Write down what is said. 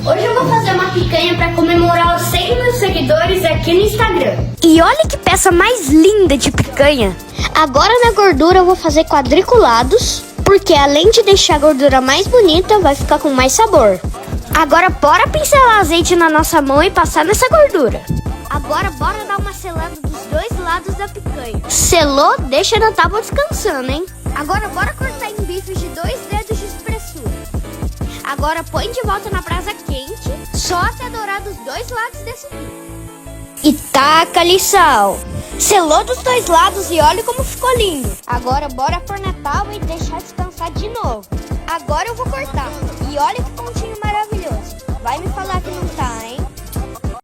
Hoje eu vou fazer uma picanha para comemorar os 100 mil seguidores aqui no Instagram. E olha que peça mais linda de picanha. Agora na gordura eu vou fazer quadriculados, porque além de deixar a gordura mais bonita, vai ficar com mais sabor. Agora bora pincelar azeite na nossa mão e passar nessa gordura. Agora bora dar uma selada dos dois lados da picanha. Selou, deixa na tábua descansando, hein? Agora bora cortar em bifes de 2 dedos de espessura. Agora põe de volta na brasa quente, só até dourar dos dois lados desse bife. E taca-lhe sal. Selou dos dois lados e olha como ficou lindo. Agora bora pôr na tábua e deixar descansar de novo. Agora eu vou cortar. E olha que pontinho maravilhoso. Vai me falar que não tá, hein?